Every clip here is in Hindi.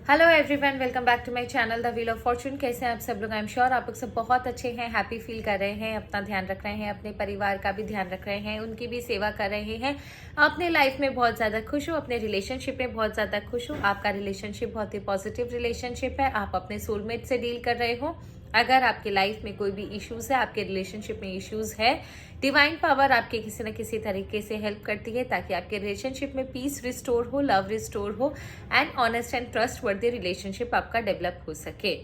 Hello everyone, welcome back to my channel the wheel of fortune. कैसे हैं आप सब लोग? आई एम श्योर आप लोग सब बहुत अच्छे हैं, हैप्पी फील कर रहे हैं, अपना ध्यान रख रहे हैं, अपने परिवार का भी ध्यान रख रहे हैं, उनकी भी सेवा कर रहे हैं, अपने लाइफ में बहुत ज़्यादा खुश हो, अपने रिलेशनशिप में बहुत ज़्यादा खुश हो। आपका रिलेशनशिप बहुत ही पॉजिटिव रिलेशनशिप है, आप अपने सोलमेट से डील कर रहे हो। अगर आपकी लाइफ में कोई भी इश्यूज है, आपके रिलेशनशिप में इश्यूज है, डिवाइन पावर आपके किसी न किसी तरीके से हेल्प करती है ताकि आपके रिलेशनशिप में पीस रिस्टोर हो, लव रिस्टोर हो एंड ऑनेस्ट एंड ट्रस्ट वर्दी रिलेशनशिप आपका डेवलप हो सके।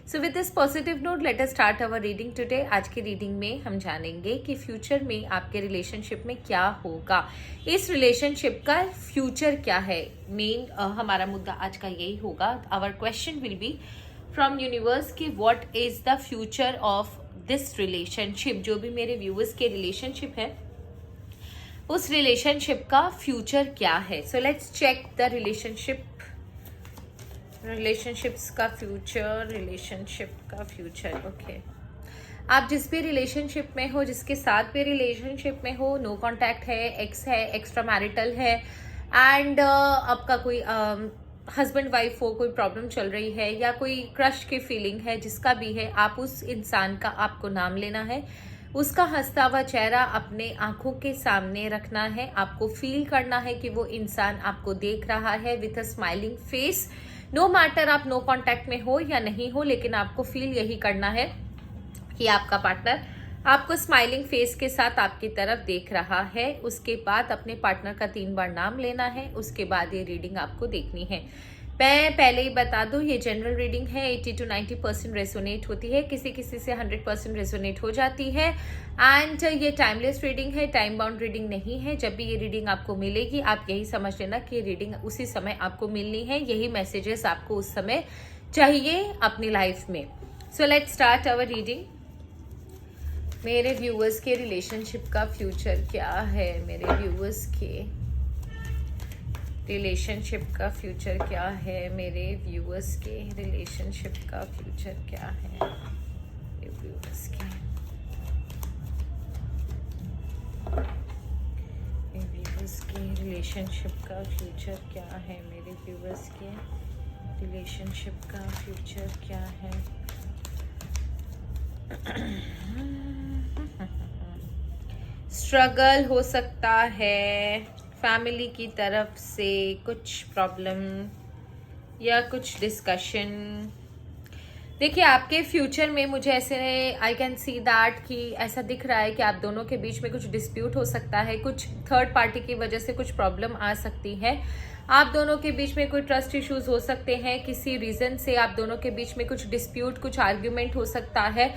So with this positive note let us start our reading today. आज की रीडिंग में हम जानेंगे कि फ्यूचर में आपके रिलेशनशिप में क्या होगा, इस रिलेशनशिप का फ्यूचर क्या है। मेन हमारा मुद्दा आज का यही होगा। Our question will be from universe की what is the future of this relationship. जो भी मेरे व्यूअर्स के रिलेशनशिप है उस रिलेशनशिप का फ्यूचर क्या है। So let's check the relationships का फ्यूचर। ओके, आप जिस भी रिलेशनशिप में हो, जिसके साथ भी रिलेशनशिप में हो, नो कांटेक्ट है, एक्स है, एक्स्ट्रा मैरिटल है एंड आपका कोई हस्बैंड वाइफ हो, कोई प्रॉब्लम चल रही है या कोई क्रश की फीलिंग है, जिसका भी है, आप उस इंसान का आपको नाम लेना है, उसका हंसता हुआ चेहरा अपने आंखों के सामने रखना है, आपको फील करना है कि वो इंसान आपको देख रहा है with a smiling face. No matter आप नो कांटेक्ट में हो या नहीं हो, लेकिन आपको फील यही करना है कि आपका पार्टनर आपको स्माइलिंग फेस के साथ आपकी तरफ देख रहा है। उसके बाद अपने पार्टनर का 3 बार नाम लेना है। उसके बाद ये रीडिंग आपको देखनी है। मैं पहले ही बता दूं, ये जनरल रीडिंग है, 80 to 90% रेजोनेट होती है, किसी किसी से 100% रेजोनेट हो जाती है एंड ये टाइमलेस रीडिंग है, टाइम बाउंड रीडिंग नहीं है। जब भी ये रीडिंग आपको मिलेगी आप यही समझ लेना कि ये रीडिंग उसी समय आपको मिलनी है, यही मैसेजेस आपको उस समय चाहिए अपनी लाइफ में। So let's start our reading. मेरे व्यूअर्स के रिलेशनशिप का फ्यूचर क्या है, मेरे व्यूअर्स के रिलेशनशिप का फ्यूचर क्या है, मेरे व्यूअर्स के रिलेशनशिप का फ्यूचर क्या है, मेरे व्यूअर्स के रिलेशनशिप का फ्यूचर क्या है, मेरे व्यूअर्स के रिलेशनशिप का फ्यूचर क्या है। स्ट्रगल हो सकता है, फैमिली की तरफ से कुछ प्रॉब्लम या कुछ डिस्कशन। देखिए, आपके फ्यूचर में मुझे ऐसे आई कैन सी दैट कि ऐसा दिख रहा है कि आप दोनों के बीच में कुछ डिस्प्यूट हो सकता है, कुछ थर्ड पार्टी की वजह से कुछ प्रॉब्लम आ सकती है। आप दोनों के बीच में कोई ट्रस्ट इश्यूज हो सकते हैं, किसी रीजन से आप दोनों के बीच में कुछ डिस्प्यूट, कुछ आर्ग्यूमेंट हो सकता है।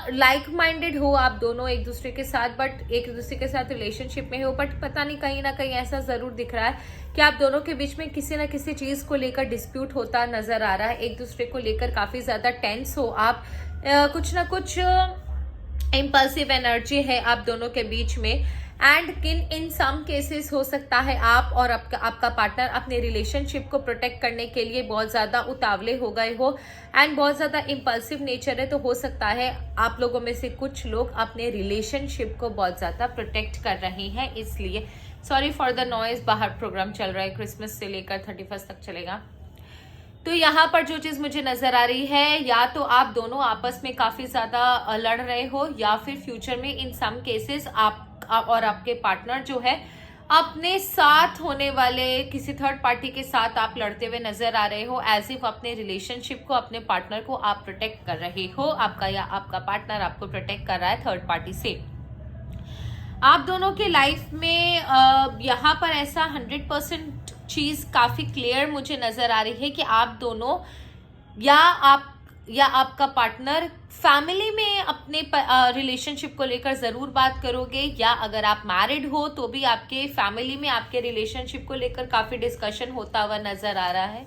लाइक माइंडेड हो आप दोनों एक दूसरे के साथ, बट एक दूसरे के साथ रिलेशनशिप में हो, बट पता नहीं कहीं ना कहीं ऐसा जरूर दिख रहा है कि आप दोनों के बीच में किसी ना किसी चीज को लेकर डिस्प्यूट होता नजर आ रहा है। एक दूसरे को लेकर काफी ज्यादा टेंस हो आप, कुछ ना कुछ इम्पल्सिव एनर्जी है आप दोनों के बीच में एंड इन सम केसेस हो सकता है आप और आपका पार्टनर अपने रिलेशनशिप को प्रोटेक्ट करने के लिए बहुत ज़्यादा उतावले हो गए हो एंड बहुत ज़्यादा इम्पल्सिव नेचर है। तो हो सकता है आप लोगों में से कुछ लोग अपने रिलेशनशिप को बहुत ज़्यादा प्रोटेक्ट कर रहे हैं, इसलिए सॉरी फॉर द नॉइज। बाहर प्रोग्राम चल रहा है, क्रिसमस से लेकर 31 तक चलेगा। तो यहाँ पर जो चीज मुझे नजर आ रही है, या तो आप दोनों आपस में काफी ज्यादा लड़ रहे हो या फिर फ्यूचर में इन सम केसेस आप और आपके पार्टनर जो है अपने साथ होने वाले किसी थर्ड पार्टी के साथ आप लड़ते हुए नजर आ रहे हो, एज इफ अपने रिलेशनशिप को, अपने पार्टनर को आप प्रोटेक्ट कर रहे हो, आपका या आपका पार्टनर आपको प्रोटेक्ट कर रहा है थर्ड पार्टी से। आप दोनों के लाइफ में यहाँ पर ऐसा 100% चीज काफी क्लियर मुझे नजर आ रही है कि आप दोनों या आपका पार्टनर फैमिली में अपने रिलेशनशिप को लेकर जरूर बात करोगे, या अगर आप मैरिड हो तो भी आपके फैमिली में आपके रिलेशनशिप को लेकर काफी डिस्कशन होता हुआ नजर आ रहा है।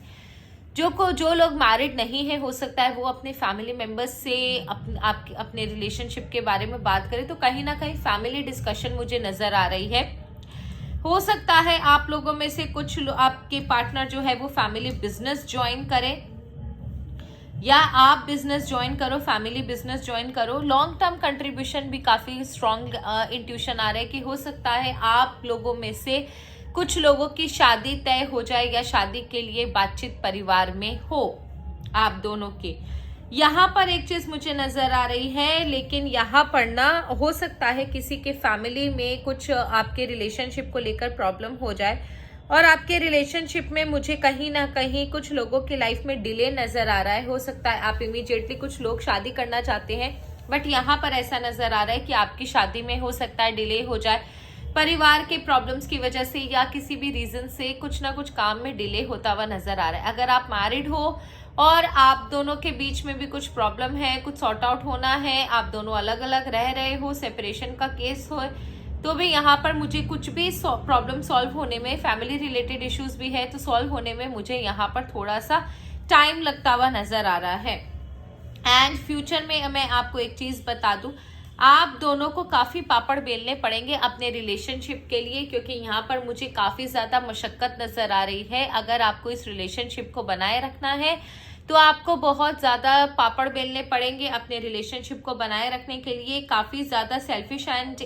जो लोग मैरिड नहीं है, हो सकता है वो अपने फैमिली मेंबर्स से अपने रिलेशनशिप के बारे में बात करें, तो कहीं ना कहीं फैमिली डिस्कशन मुझे नजर आ रही है। हो सकता है आप लोगों में से कुछ आपके पार्टनर जो है वो फैमिली बिजनेस ज्वाइन करे, या आप बिजनेस ज्वाइन करो, फैमिली बिजनेस ज्वाइन करो। लॉन्ग टर्म कंट्रीब्यूशन भी काफी स्ट्रॉन्ग इंट्यूशन आ रहा है कि हो सकता है आप लोगों में से कुछ लोगों की शादी तय हो जाए या शादी के लिए बातचीत परिवार में हो आप दोनों के। यहाँ पर एक चीज मुझे नजर आ रही है, लेकिन यहाँ पर ना हो सकता है किसी के फैमिली में कुछ आपके रिलेशनशिप को लेकर प्रॉब्लम हो जाए, और आपके रिलेशनशिप में मुझे कहीं ना कहीं कुछ लोगों की लाइफ में डिले नजर आ रहा है। हो सकता है आप इमीडिएटली कुछ लोग शादी करना चाहते हैं, बट यहाँ पर ऐसा नजर आ रहा है कि आपकी शादी में हो सकता है डिले हो जाए, परिवार के प्रॉब्लम्स की वजह से या किसी भी रीजन से कुछ ना कुछ काम में डिले होता हुआ नजर आ रहा है। अगर आप मैरिड हो और आप दोनों के बीच में भी कुछ प्रॉब्लम है, कुछ सॉर्ट आउट होना है, आप दोनों अलग अलग रह रहे हो, सेपरेशन का केस हो, तो भी यहाँ पर मुझे कुछ भी प्रॉब्लम सॉल्व होने में, फैमिली रिलेटेड इश्यूज भी है तो सॉल्व होने में मुझे यहाँ पर थोड़ा सा टाइम लगता हुआ नजर आ रहा है। एंड फ्यूचर में मैं आपको एक चीज बता दूं, आप दोनों को काफी पापड़ बेलने पड़ेंगे अपने रिलेशनशिप के लिए, क्योंकि यहाँ पर मुझे काफी ज्यादा मशक्कत नजर आ रही है। अगर आपको इस रिलेशनशिप को बनाए रखना है तो आपको बहुत ज्यादा पापड़ बेलने पड़ेंगे अपने रिलेशनशिप को बनाए रखने के लिए। काफी ज्यादा सेल्फिश एंड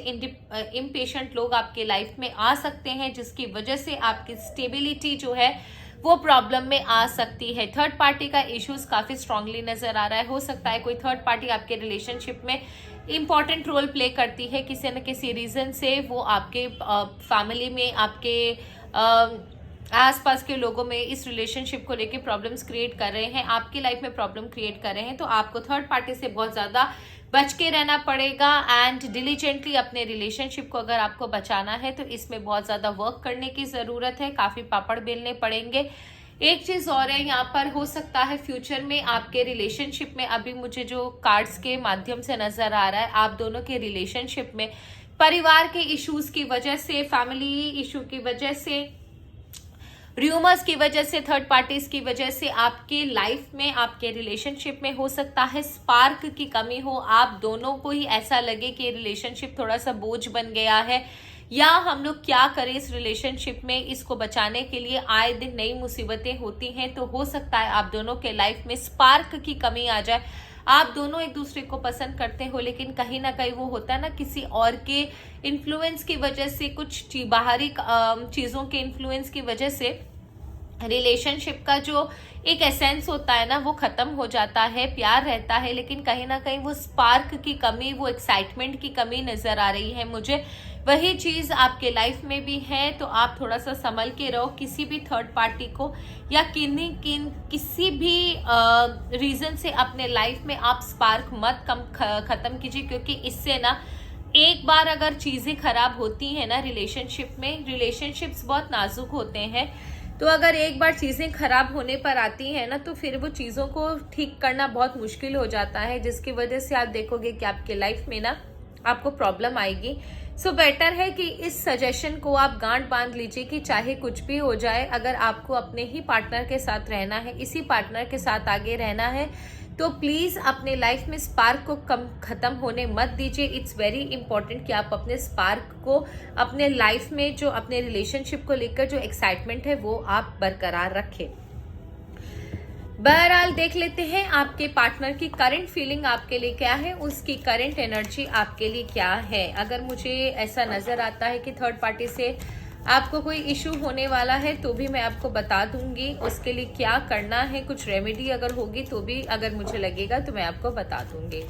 इम्पेशेंट लोग आपके लाइफ में आ सकते हैं, जिसकी वजह से आपकी स्टेबिलिटी जो है वो प्रॉब्लम में आ सकती है। थर्ड पार्टी का इश्यूज काफी स्ट्रांगली नजर आ रहा है। हो सकता है कोई थर्ड पार्टी आपके रिलेशनशिप में इंपॉर्टेंट रोल प्ले करती है किसी न किसी रीजन से, वो आपके फैमिली में, आपके आसपास के लोगों में इस रिलेशनशिप को लेके प्रॉब्लम्स क्रिएट कर रहे हैं, आपकी लाइफ में प्रॉब्लम क्रिएट कर रहे हैं। तो आपको थर्ड पार्टी से बहुत ज्यादा बच के रहना पड़ेगा एंड डिलीजेंटली अपने रिलेशनशिप को अगर आपको बचाना है तो इसमें बहुत ज्यादा वर्क करने की जरूरत है, काफी पापड़ बेलने पड़ेंगे। एक चीज और है, यहाँ पर हो सकता है फ्यूचर में आपके रिलेशनशिप में, अभी मुझे जो कार्ड्स के माध्यम से नजर आ रहा है, आप दोनों के रिलेशनशिप में परिवार के इश्यूज की वजह से, फैमिली इशू की वजह से, र्यूमर्स की वजह से, थर्ड पार्टीज की वजह से आपके लाइफ में, आपके रिलेशनशिप में हो सकता है स्पार्क की कमी हो। आप दोनों को ही ऐसा लगे कि रिलेशनशिप थोड़ा सा बोझ बन गया है, या हम लोग क्या करें इस रिलेशनशिप में, इसको बचाने के लिए आए दिन नई मुसीबतें होती हैं। तो हो सकता है आप दोनों के लाइफ में स्पार्क की कमी आ जाए। आप दोनों एक दूसरे को पसंद करते हो, लेकिन कहीं ना कहीं वो होता है ना, किसी और के इन्फ्लुएंस की वजह से, कुछ बाहरी चीजों के इन्फ्लुएंस की वजह से रिलेशनशिप का जो एक एसेंस होता है ना वो खत्म हो जाता है। प्यार रहता है लेकिन कहीं ना कहीं वो स्पार्क की कमी, वो एक्साइटमेंट की कमी नजर आ रही है मुझे। वही चीज आपके लाइफ में भी है, तो आप थोड़ा सा संभल के रहो। किसी भी थर्ड पार्टी को या किसी भी रीजन से अपने लाइफ में आप स्पार्क मत खत्म कीजिए, क्योंकि इससे ना एक बार अगर चीजें खराब होती हैं ना रिलेशनशिप में, रिलेशनशिप्स बहुत नाजुक होते हैं, तो अगर एक बार चीजें खराब होने पर आती हैं ना तो फिर वो चीजों को ठीक करना बहुत मुश्किल हो जाता है, जिसकी वजह से आप देखोगे कि आपके लाइफ में ना आपको प्रॉब्लम आएगी। सो बेटर है कि इस सजेशन को आप गांठ बांध लीजिए कि चाहे कुछ भी हो जाए, अगर आपको अपने ही पार्टनर के साथ रहना है, इसी पार्टनर के साथ आगे रहना है, तो प्लीज अपने लाइफ में स्पार्क को खत्म होने मत दीजिए। इट्स वेरी इंपॉर्टेंट कि आप अपने स्पार्क को, अपने लाइफ में जो अपने रिलेशनशिप को लेकर जो एक्साइटमेंट है वो आप बरकरार रखें। बहरहाल देख लेते हैं आपके पार्टनर की करंट फीलिंग आपके लिए क्या है, उसकी करंट एनर्जी आपके लिए क्या है। अगर मुझे ऐसा नजर आता है कि थर्ड पार्टी से आपको कोई इशू होने वाला है तो भी मैं आपको बता दूंगी उसके लिए क्या करना है। कुछ रेमेडी अगर होगी तो भी अगर मुझे लगेगा तो मैं आपको बता दूंगी।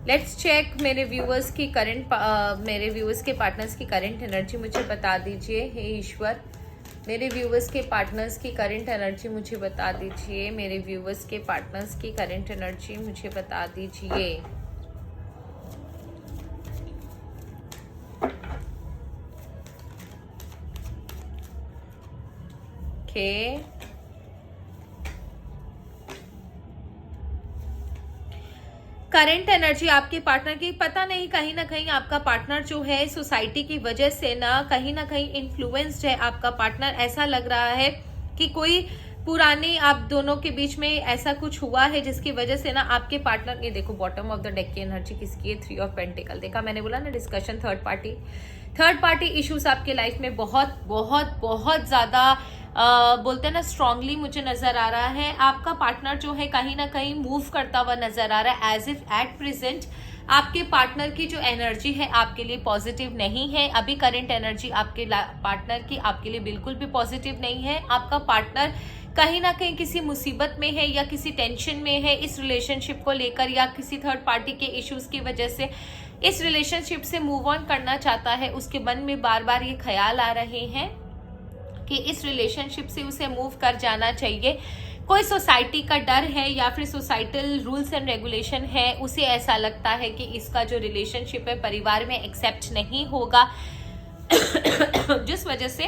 लेट्स चेक मेरे व्यूअर्स की मेरे व्यूअर्स के पार्टनर्स की करंट एनर्जी मुझे बता दीजिए। हे ईश्वर, मेरे व्यूअर्स के पार्टनर्स की करंट एनर्जी मुझे बता दीजिए। मेरे व्यूअर्स के पार्टनर्स की करंट एनर्जी मुझे बता दीजिए। करंट एनर्जी आपके पार्टनर की, पता नहीं कहीं ना कहीं आपका पार्टनर जो है सोसाइटी की वजह से ना कहीं इन्फ्लुएंस्ड है। आपका पार्टनर, ऐसा लग रहा है कि कोई पुराने आप दोनों के बीच में ऐसा कुछ हुआ है जिसकी वजह से ना आपके पार्टनर, ये देखो बॉटम ऑफ द डेक की एनर्जी किसकी है, 3 ऑफ पेंटिकल। देखा मैंने बोला ना डिस्कशन, थर्ड पार्टी इश्यूज आपके लाइफ में बहुत बहुत बहुत ज्यादा बोलते हैं ना स्ट्रांगली मुझे नजर आ रहा है। आपका पार्टनर जो है कहीं ना कहीं मूव करता हुआ नजर आ रहा है, एज इफ एट प्रेजेंट आपके पार्टनर की जो एनर्जी है आपके लिए पॉजिटिव नहीं है। अभी करंट एनर्जी आपके पार्टनर की आपके लिए बिल्कुल भी पॉजिटिव नहीं है। आपका पार्टनर कहीं ना कहीं किसी मुसीबत में है या किसी टेंशन में है इस रिलेशनशिप को लेकर, या किसी थर्ड पार्टी के इश्यूज की वजह से इस रिलेशनशिप से मूव ऑन करना चाहता है। उसके मन में बार बार ये ख्याल आ रहे हैं कि इस रिलेशनशिप से उसे मूव कर जाना चाहिए। कोई सोसाइटी का डर है या फिर सोसाइटल रूल्स एंड रेगुलेशन है, उसे ऐसा लगता है कि इसका जो रिलेशनशिप है परिवार में एक्सेप्ट नहीं होगा, जिस वजह से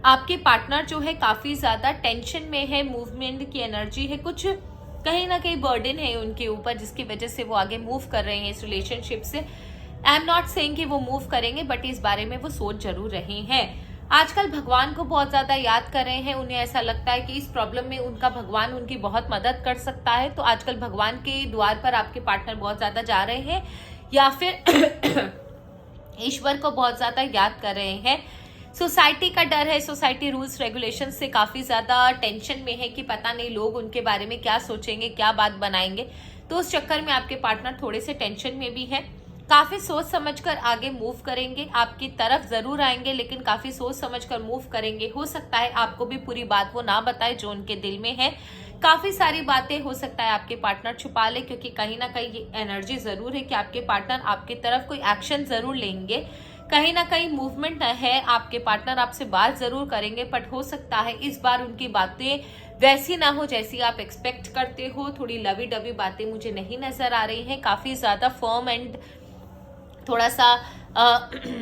आपके पार्टनर जो है काफी ज्यादा टेंशन में है। मूवमेंट की एनर्जी है, कुछ कहीं ना कहीं बर्डन है उनके ऊपर, जिसकी वजह से वो आगे मूव कर रहे हैं इस रिलेशनशिप से। आई एम नॉट सेइंग कि वो मूव करेंगे, बट इस बारे में वो सोच जरूर रहे हैं। आजकल भगवान को बहुत ज्यादा याद कर रहे हैं। उन्हें ऐसा लगता है कि इस प्रॉब्लम में उनका भगवान उनकी बहुत मदद कर सकता है। तो आजकल भगवान के द्वार पर आपके पार्टनर बहुत ज्यादा जा रहे हैं, या फिर ईश्वर को बहुत ज्यादा याद कर रहे हैं। सोसाइटी का डर है, सोसाइटी रूल्स रेगुलेशन से काफी ज्यादा टेंशन में है कि पता नहीं लोग उनके बारे में क्या सोचेंगे, क्या बात बनाएंगे। तो उस चक्कर में आपके पार्टनर थोड़े से टेंशन में भी है। काफी सोच समझकर आगे मूव करेंगे, आपकी तरफ जरूर आएंगे, लेकिन काफी सोच समझकर मूव करेंगे। हो सकता है आपको भी पूरी बात वो ना बताए जो उनके दिल में है। काफी सारी बातें हो सकता है आपके पार्टनर छुपा ले, क्योंकि कहीं ना कहीं ये एनर्जी जरूर है कि आपके पार्टनर आपकी तरफ कोई एक्शन जरूर लेंगे। कहीं ना कहीं मूवमेंट है, आपके पार्टनर आपसे बात जरूर करेंगे, बट हो सकता है इस बार उनकी बातें वैसी ना हो जैसी आप एक्सपेक्ट करते हो। थोड़ी लवी डवी बातें मुझे नहीं नजर आ रही हैं। काफी ज्यादा फर्म एंड थोड़ा सा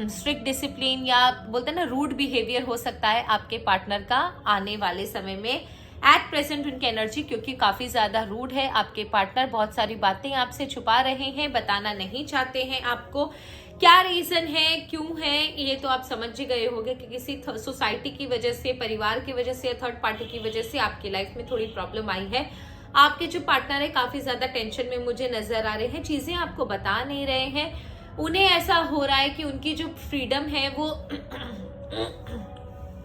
स्ट्रिक्ट डिसिप्लिन या बोलते हैं ना रूड बिहेवियर हो सकता है आपके पार्टनर का आने वाले समय में। एट प्रेजेंट उनकी एनर्जी क्योंकि काफी ज्यादा रूड है, आपके पार्टनर बहुत सारी बातें आपसे छुपा रहे हैं, बताना नहीं चाहते हैं आपको। क्या रीजन है, क्यों है, ये तो आप समझ ही गए होंगे कि किसी सोसाइटी की वजह से, परिवार की वजह से, थर्ड पार्टी की वजह से आपकी लाइफ में थोड़ी प्रॉब्लम आई है। आपके जो पार्टनर है काफी ज्यादा टेंशन में मुझे नजर आ रहे हैं, चीजें आपको बता नहीं रहे हैं। उन्हें ऐसा हो रहा है कि उनकी जो फ्रीडम है वो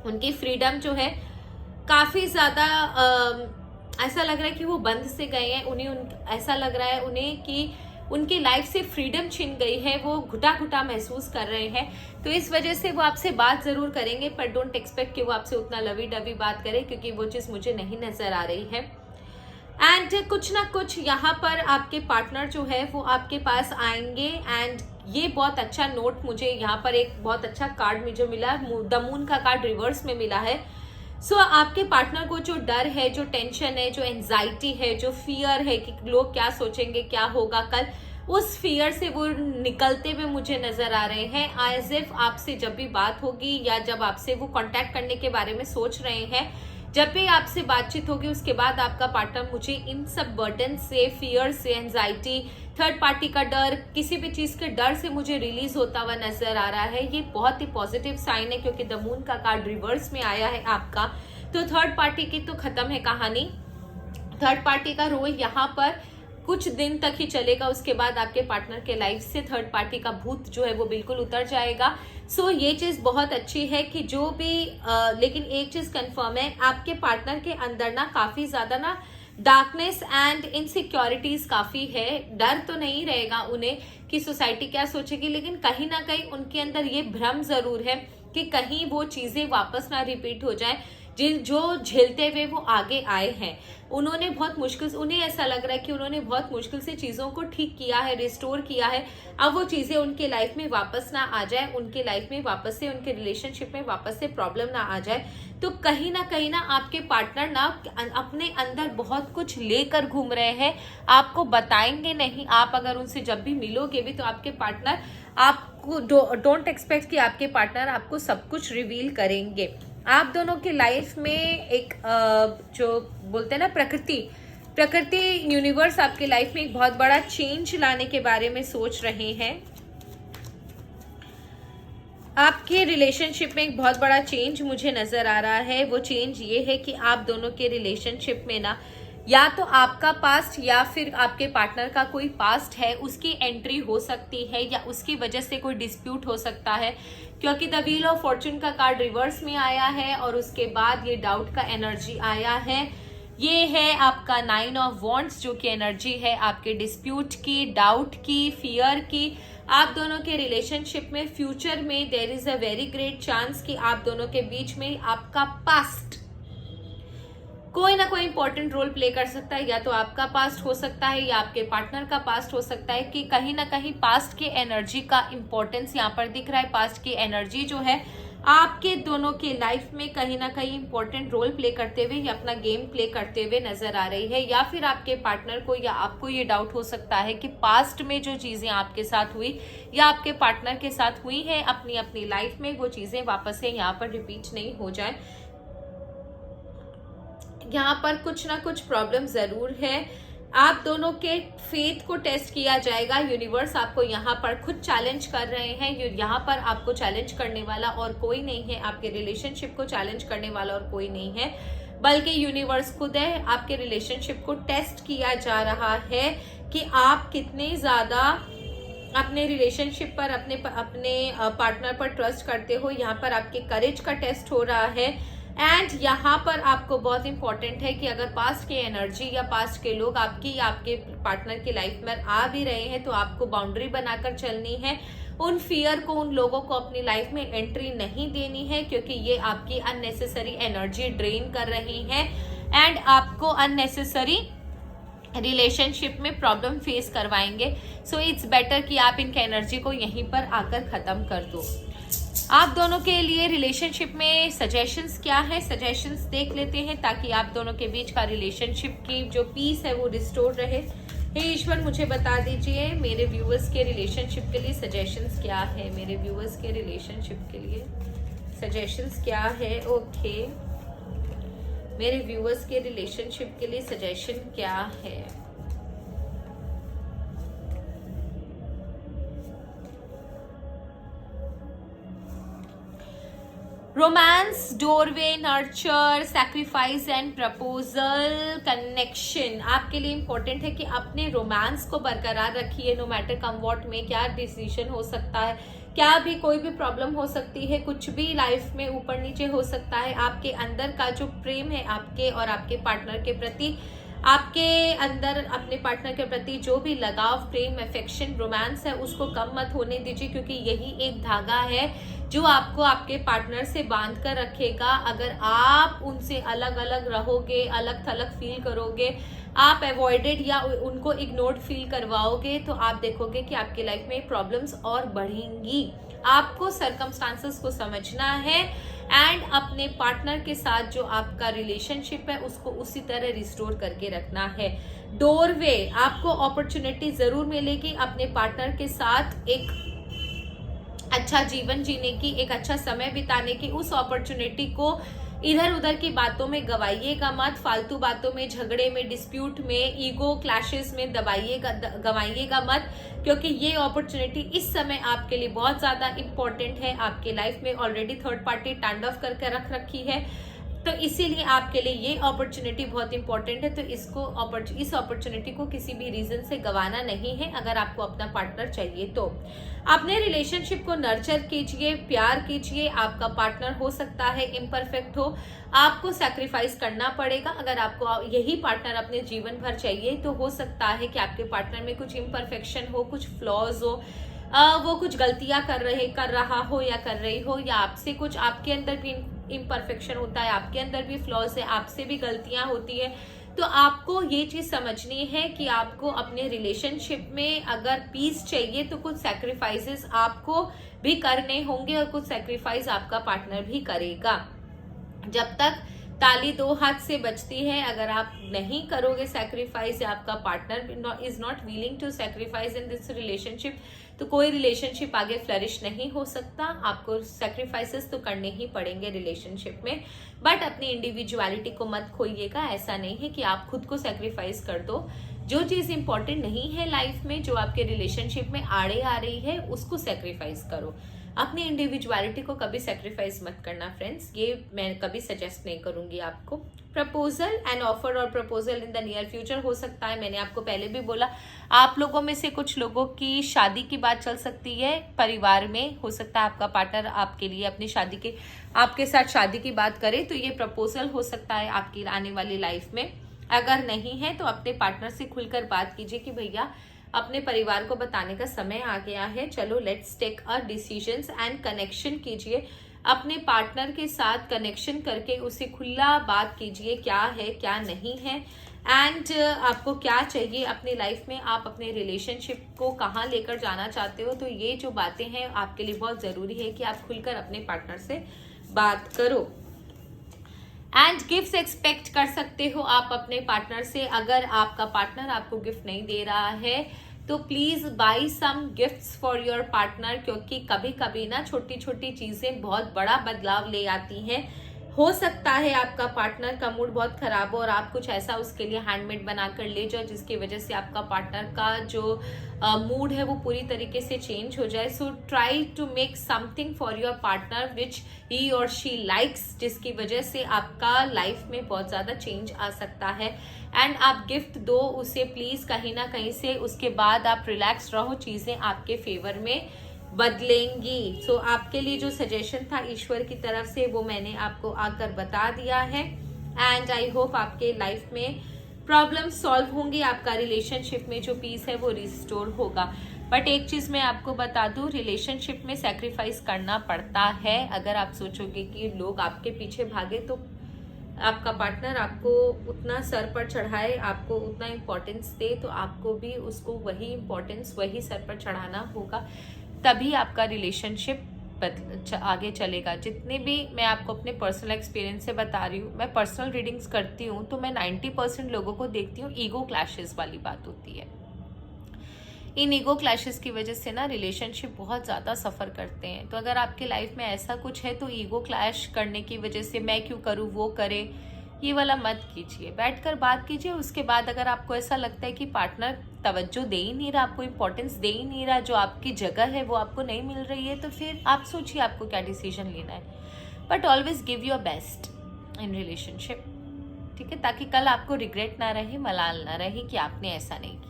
उनकी फ्रीडम जो है काफी ज्यादा ऐसा लग रहा है कि वो बंद से गए हैं। उन्हें ऐसा लग रहा है उन्हें कि उनकी लाइफ से फ्रीडम छिन गई है, वो घुटा घुटा महसूस कर रहे हैं। तो इस वजह से वो आपसे बात जरूर करेंगे, पर डोंट एक्सपेक्ट कि वो आपसे उतना लवी डवी बात करे, क्योंकि वो चीज मुझे नहीं नजर आ रही है। एंड कुछ ना कुछ यहाँ पर आपके पार्टनर जो है वो आपके पास आएंगे। एंड ये बहुत अच्छा नोट मुझे यहाँ पर एक बहुत अच्छा कार्ड मुझे मिला, द मून का कार्ड रिवर्स में मिला है। सो आपके पार्टनर को जो डर है, जो टेंशन है, जो एंजाइटी है, जो फियर है कि लोग क्या सोचेंगे, क्या होगा कल, उस फियर से वो निकलते हुए मुझे नजर आ रहे हैं। एज इफ आपसे जब भी बात होगी या जब आपसे वो कांटेक्ट करने के बारे में सोच रहे हैं, जब भी आपसे बातचीत होगी उसके बाद आपका पार्टनर मुझे इन सब बर्डन से, फियर से, एंजाइटी, थर्ड पार्टी का डर, किसी भी चीज के डर से मुझे रिलीज होता हुआ नजर आ रहा है। ये बहुत ही पॉजिटिव साइन है, क्योंकि द मून का कार्ड रिवर्स में आया है आपका। तो थर्ड पार्टी की तो खत्म है कहानी। थर्ड पार्टी का रोल यहाँ पर कुछ दिन तक ही चलेगा, उसके बाद आपके पार्टनर के लाइफ से थर्ड पार्टी का भूत जो है वो बिल्कुल उतर जाएगा। सो ये चीज बहुत अच्छी है कि जो भी लेकिन एक चीज कंफर्म है, आपके पार्टनर के अंदर ना काफी ज्यादा ना डार्कनेस एंड इनसिक्योरिटीज काफी है। डर तो नहीं रहेगा उन्हें कि सोसाइटी क्या सोचेगी, लेकिन कहीं ना कहीं उनके अंदर ये भ्रम जरूर है कि कहीं वो चीजें वापस ना रिपीट हो जाए जो झेलते हुए वो आगे आए हैं। उन्होंने बहुत मुश्किल, उन्हें ऐसा लग रहा है कि उन्होंने बहुत मुश्किल से चीजों को ठीक किया है, रिस्टोर किया है। अब वो चीजें उनके लाइफ में वापस ना आ जाए, उनके लाइफ में वापस से, उनके रिलेशनशिप में वापस से प्रॉब्लम ना आ जाए। तो कहीं ना आपके पार्टनर ना अपने अंदर बहुत कुछ लेकर घूम रहे हैं, आपको बताएंगे नहीं। आप अगर उनसे जब भी मिलोगे भी तो आपके पार्टनर आपको डोंट एक्सपेक्ट कि आपके पार्टनर आपको सब कुछ रिवील करेंगे। आप दोनों की लाइफ में एक जो बोलते हैं ना प्रकृति यूनिवर्स आपके लाइफ में एक बहुत बड़ा चेंज लाने के बारे में सोच रहे हैं। आपके रिलेशनशिप में एक बहुत बड़ा चेंज मुझे नजर आ रहा है। वो चेंज ये है कि आप दोनों के रिलेशनशिप में ना या तो आपका पास्ट या फिर आपके पार्टनर का कोई पास्ट है, उसकी एंट्री हो सकती है या उसकी वजह से कोई डिस्प्यूट हो सकता है, क्योंकि द व्हील ऑफ फॉर्चून का कार्ड रिवर्स में आया है और उसके बाद ये डाउट का एनर्जी आया है। ये है आपका 9 ऑफ वॉन्ड्स, जो कि एनर्जी है आपके डिस्प्यूट की, डाउट की, फियर की। आप दोनों के रिलेशनशिप में फ्यूचर में there is a very great chance कि आप दोनों के बीच में आपका पास्ट कोई ना कोई इंपॉर्टेंट रोल प्ले कर सकता है। या तो आपका पास्ट हो सकता है या आपके पार्टनर का पास्ट हो सकता है, कि कहीं ना कहीं पास्ट के एनर्जी का इंपॉर्टेंस यहाँ पर दिख रहा है। पास्ट की एनर्जी जो है आपके दोनों के लाइफ में कहीं ना कहीं इंपॉर्टेंट रोल प्ले करते हुए या अपना गेम प्ले करते हुए नजर आ रही है। या फिर आपके पार्टनर को या आपको ये डाउट हो सकता है कि पास्ट में जो चीजें आपके साथ हुई या आपके पार्टनर के साथ हुई हैं अपनी अपनी लाइफ में, वो चीजें वापस से यहाँ पर रिपीट नहीं हो जाए। यहाँ पर कुछ ना कुछ प्रॉब्लम जरूर है। आप दोनों के फेथ को टेस्ट किया जाएगा। यूनिवर्स आपको यहाँ पर खुद चैलेंज कर रहे हैं। यहाँ पर आपको चैलेंज करने वाला और कोई नहीं है, आपके रिलेशनशिप को चैलेंज करने वाला और कोई नहीं है, बल्कि यूनिवर्स खुद है। आपके रिलेशनशिप को टेस्ट किया जा रहा है कि आप कितने ज्यादा अपने रिलेशनशिप पर, अपने पार्टनर पर ट्रस्ट करते हो। यहाँ पर आपके करेज का टेस्ट हो रहा है। एंड यहाँ पर आपको बहुत इंपॉर्टेंट है कि अगर पास्ट की एनर्जी या पास्ट के लोग आपकी या आपके पार्टनर की लाइफ में आ भी रहे हैं तो आपको बाउंड्री बनाकर चलनी है। उन फियर को, उन लोगों को अपनी लाइफ में एंट्री नहीं देनी है, क्योंकि ये आपकी अननेसेसरी एनर्जी ड्रेन कर रही है एंड आपको अननेसेसरी रिलेशनशिप में प्रॉब्लम फेस करवाएंगे। सो इट्स बेटर कि आप इनकी एनर्जी को यहीं पर आकर खत्म कर दो। आप दोनों के लिए रिलेशनशिप में सजेशंस क्या है, सजेशंस देख लेते हैं ताकि आप दोनों के बीच का रिलेशनशिप की जो पीस है वो रिस्टोर रहे। हे ईश्वर, मुझे बता दीजिए मेरे व्यूअर्स के रिलेशनशिप के लिए सजेशंस क्या है। मेरे व्यूअर्स के रिलेशनशिप के लिए सजेशंस क्या है। ओके, मेरे व्यूअर्स के रिलेशनशिप के लिए सजेशन क्या है। Romance, doorway, nurture, sacrifice and proposal, connection आपके लिए इंपॉर्टेंट है कि अपने रोमांस को बरकरार रखिए। नो मैटर कम वॉट में क्या डिसीजन हो सकता है, क्या भी कोई भी प्रॉब्लम हो सकती है, कुछ भी लाइफ में ऊपर नीचे हो सकता है। आपके अंदर का जो प्रेम है आपके और आपके पार्टनर के प्रति, आपके अंदर अपने पार्टनर के प्रति जो भी लगाव, प्रेम, अफेक्शन, रोमांस है उसको कम मत होने दीजिए, क्योंकि यही एक धागा है जो आपको आपके पार्टनर से बांध कर रखेगा। अगर आप उनसे अलग अलग रहोगे, अलग थलग फील करोगे, आप अवॉइडेड या उनको इग्नोर्ड फील करवाओगे, तो आप देखोगे कि आपकी लाइफ में प्रॉब्लम्स और बढ़ेंगी। आपको सर्कमस्टांसेस को समझना है एंड अपने पार्टनर के साथ जो आपका रिलेशनशिप है उसको उसी तरह रिस्टोर करके रखना है। डोरवे, आपको अपॉर्चुनिटी जरूर मिलेगी अपने पार्टनर के साथ एक अच्छा जीवन जीने की, एक अच्छा समय बिताने की। उस अपॉर्चुनिटी को इधर उधर की बातों में गवाइएगा मत, फालतू बातों में, झगड़े में, डिस्प्यूट में, ईगो क्लैशेस में गवाइएगा मत, क्योंकि ये अपॉर्चुनिटी इस समय आपके लिए बहुत ज्यादा इंपॉर्टेंट है। आपके लाइफ में ऑलरेडी थर्ड पार्टी तांडव करके रख रखी है, तो इसीलिए आपके लिए ये अपॉर्चुनिटी बहुत इंपॉर्टेंट है। तो इस अपॉर्चुनिटी को किसी भी रीजन से गंवाना नहीं है। अगर आपको अपना पार्टनर चाहिए तो अपने रिलेशनशिप को नर्चर कीजिए, प्यार कीजिए। आपका पार्टनर हो सकता है इम्परफेक्ट हो, आपको सैक्रिफाइस करना पड़ेगा। अगर आपको यही पार्टनर अपने जीवन भर चाहिए तो हो सकता है कि आपके पार्टनर में कुछ इम्परफेक्शन हो, कुछ फ्लॉज हो, वो कुछ गलतियां कर रहा हो या कर रही हो, या आपसे कुछ, आपके अंदर भी इम्परफेक्शन होता है, आपके अंदर भी फ्लॉज है, आपसे भी गलतियां होती है। तो आपको ये चीज समझनी है कि आपको अपने रिलेशनशिप में अगर पीस चाहिए तो कुछ सैक्रिफाइसेस आपको भी करने होंगे और कुछ सैक्रिफाइस आपका पार्टनर भी करेगा। जब तक ताली दो हाथ से बचती है, अगर आप नहीं करोगे सैक्रिफाइस या आपका partner is not willing to sacrifice in this relationship, तो कोई रिलेशनशिप आगे फ्लरिश नहीं हो सकता। आपको सैक्रिफाइसेस तो करने ही पड़ेंगे रिलेशनशिप में, बट अपनी इंडिविजुअलिटी को मत खोइएगा। ऐसा नहीं है कि आप खुद को सैक्रिफाइस कर दो। जो चीज इंपॉर्टेंट नहीं है लाइफ में, जो आपके रिलेशनशिप में आड़े आ रही है, उसको सैक्रिफाइस करो। अपनी इंडिविजुअलिटी को कभी सेक्रीफाइस मत करना फ्रेंड्स, ये मैं कभी सजेस्ट नहीं करूंगी आपको। प्रपोजल एंड ऑफर और proposal in the near future हो सकता है, मैंने आपको पहले भी बोला, आप लोगों में से कुछ लोगों की शादी की बात चल सकती है परिवार में, हो सकता है आपका पार्टनर आपके लिए अपनी शादी के आपके साथ शादी की बात करे, तो ये प्रपोजल हो सकता है आपकी आने वाली लाइफ में। अगर नहीं है तो अपने पार्टनर से खुलकर बात कीजिए कि भैया अपने परिवार को बताने का समय आ गया है, चलो let's take a decisions and connection कीजिए अपने पार्टनर के साथ, कनेक्शन करके उसे खुला बात कीजिए क्या है क्या नहीं है एंड आपको क्या चाहिए अपनी लाइफ में, आप अपने रिलेशनशिप को कहाँ लेकर जाना चाहते हो। तो ये जो बातें हैं आपके लिए बहुत जरूरी है कि आप खुलकर अपने पार्टनर से बात करो। एंड गिफ्ट एक्सपेक्ट कर सकते हो आप अपने पार्टनर से। अगर आपका पार्टनर आपको गिफ्ट नहीं दे रहा है तो please buy some gifts for your partner, क्योंकि कभी कभी ना छोटी छोटी चीजें बहुत बड़ा बदलाव ले आती हैं। हो सकता है आपका पार्टनर का मूड बहुत खराब हो और आप कुछ ऐसा उसके लिए हैंडमेड बना कर ले जाओ जिसकी वजह से आपका पार्टनर का जो मूड है वो पूरी तरीके से चेंज हो जाए। So try to make something for your partner which he or she likes, जिसकी वजह से आपका लाइफ में बहुत ज्यादा चेंज आ सकता है। एंड आप गिफ्ट दो उसे प्लीज कहीं ना कहीं से, उसके बाद आप रिलैक्स रहो, चीजें आपके फेवर में बदलेंगी। सो आपके लिए जो सजेशन था ईश्वर की तरफ से वो मैंने आपको आकर बता दिया है एंड आई होप आपके लाइफ में प्रॉब्लम सॉल्व होंगी, आपका रिलेशनशिप में जो पीस है वो रिस्टोर होगा। बट एक चीज मैं आपको बता दूं, रिलेशनशिप में सैक्रिफाइस करना पड़ता है। अगर आप सोचोगे कि लोग आपके पीछे भागे तो आपका पार्टनर आपको उतना सर पर चढ़ाए, आपको उतना इम्पोर्टेंस दे, तो आपको भी उसको वही इम्पोर्टेंस वही सर पर चढ़ाना होगा, तभी आपका रिलेशनशिप आगे चलेगा। जितने भी मैं आपको अपने पर्सनल एक्सपीरियंस से बता रही हूँ, मैं पर्सनल रीडिंग्स करती हूँ तो मैं 90% लोगों को देखती हूँ ईगो क्लैशेस वाली बात होती है। इन ईगो क्लैशेस की वजह से ना रिलेशनशिप बहुत ज़्यादा सफ़र करते हैं। तो अगर आपके लाइफ में ऐसा कुछ है तो ईगो क्लैश करने की वजह से मैं क्यों करूँ वो करे, ये वाला मत कीजिए, बैठकर बात कीजिए। उसके बाद अगर आपको ऐसा लगता है कि पार्टनर तवज्जो दे ही नहीं रहा, आपको इम्पोर्टेंस दे ही नहीं रहा, जो आपकी जगह है वो आपको नहीं मिल रही है, तो फिर आप सोचिए आपको क्या डिसीजन लेना है। But always give your best in relationship, ठीक है, ताकि कल आपको रिग्रेट ना रहे, मलाल ना रहे कि आपने ऐसा नहीं किया।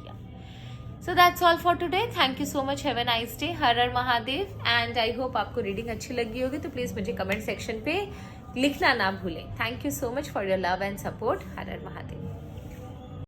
So that's all for today, thank you so much, have a nice day, her her Mahadev. And I hope आपको रीडिंग अच्छी लगी होगी, तो प्लीज़ मुझे कमेंट सेक्शन पे लिखना ना भूलें। Thank you so much for your love and support, her her Mahadev.